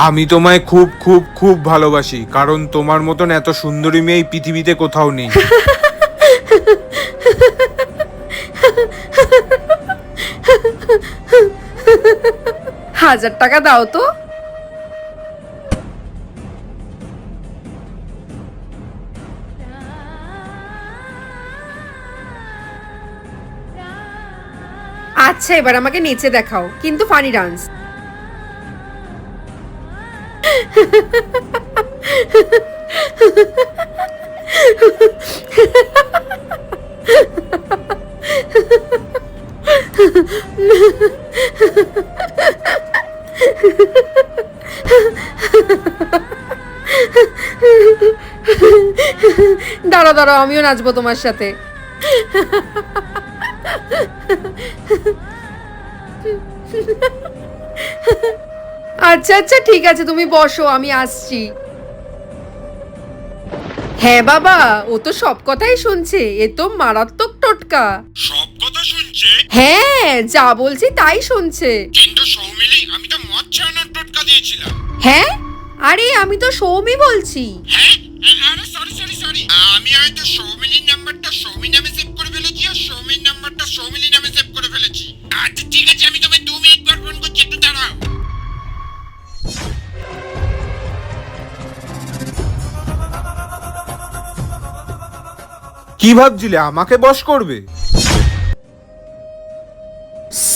আমি তোমায় খুব খুব খুব ভালোবাসি, কারণ তোমার মতন এত সুন্দরী মেয়ে এই পৃথিবীতে কোথাও নেই। 1000 টাকা দাও তো। আচ্ছা, এবার আমাকে নেচে দেখাও, কিন্তু ফানি ডান্স। দাঁড়াও দাঁড়াও, আমিও নাচবো তোমার সাথে। আচ্ছা আচ্ছা, ঠিক আছে, তুমি বসো, আমি আসছি। হ্যাঁ বাবা, ও তো সব কথাই শুনছে। এ তো মারাত্মক টোটকা। সব কথা শুনছে? হ্যাঁ, যা বলছি তাই শুনছে। কিন্তু সৌমিলি, আমি তো মদ ছাড়ানোর টোটকা দিয়েছিলাম। হ্যাঁ, আরে আমি তো সৌমি বলছি। হ্যাঁ, আরে সরি সরি সরি, আমি হয়তো সৌমিলির নাম্বারটা সৌমি নামে সেভ করে ফেলেছি আর সৌমির নাম্বারটা সৌমিলি নামে সেভ করে ফেলেছি। আচ্ছা ঠিক আছে, আমি তোমায় 2 মিনিট পর ফোন করছি, একটু দাঁড়াও। কি ভাবছিলে আমাকে বশ করবে?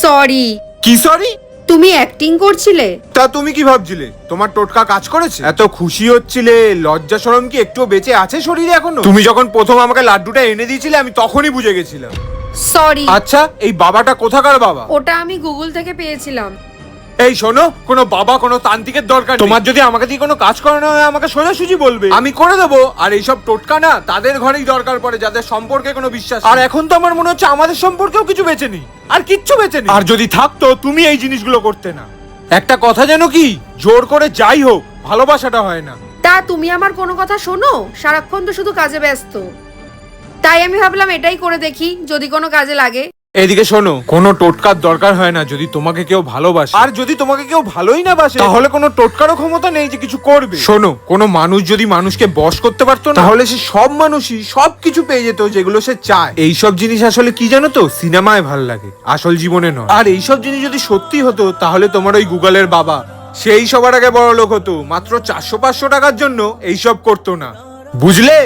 সরি। কি সরি? তুমি অ্যাক্টিং করছিলে। তা তুমি কি ভাবছিলে তোমার টোটকা কাজ করেছে? এত খুশি হচ্ছিলে, লজ্জা শরম কি একটু বেঁচে আছে শরীরে এখনো? তুমি যখন প্রথম আমাকে লাড্ডুটা এনে দিয়েছিলে আমি তখনই বুঝে গেছিলাম। সরি। আচ্ছা, এই বাবাটা কোথাকার বাবা? ওটা আমি গুগল থেকে পেয়েছিলাম। এই শোনো, কোনো বাবা কোনো তান্ত্রিকের দরকার নেই। তোমার যদি আমাকে দিয়ে কোনো কাজ করানো হয় আমাকে সোজাসুজি বলবে, আমি করে দেবো। আর এইসব টোটকা না তাদের ঘরেই দরকার পড়ে যাদের সম্পর্কে কোনো বিশ্বাস। আর এখন তো আমার মনে হচ্ছে আমাদের সম্পর্কেও কিছু বেঁচে নেই, আর কিচ্ছু বেঁচে নেই। আর যদি থাকতো তুমি এই জিনিসগুলো করতে না। একটা কথা জানো কি, জোর করে যাই হোক ভালোবাসাটা হয় না। তা তুমি আমার কোনো কথা শোনো? সারাক্ষণ তো শুধু কাজে ব্যস্ত। তাই আমি ভাবলাম এটাই করে দেখি, যদি কোনো কাজে লাগে। এদিকে শোনো, কোনো টোটকার দরকার হয় না যদি তোমাকে কেউ ভালোবাসে। আর যদি তোমাকে কেউ ভালোই না বাসে তাহলে কোনো টোটকারও ক্ষমতা নেই যে কিছু করবে। শোনো, কোনো মানুষ যদি মানুষকে বশ করতে পারতো না তাহলে সে সব মানুষই সবকিছু পেয়ে যেত যেগুলো সে চায়। এইসব জিনিস আসলে কি জানো তো, সিনেমায় ভাল লাগে, আসল জীবনে নয়। আর এইসব জিনিস যদি সত্যি হতো তাহলে তোমার ওই গুগলের বাবা সেই সবার আগে বড় লোক হতো, মাত্র 400-500 টাকার জন্য এইসব করতো না, বুঝলে?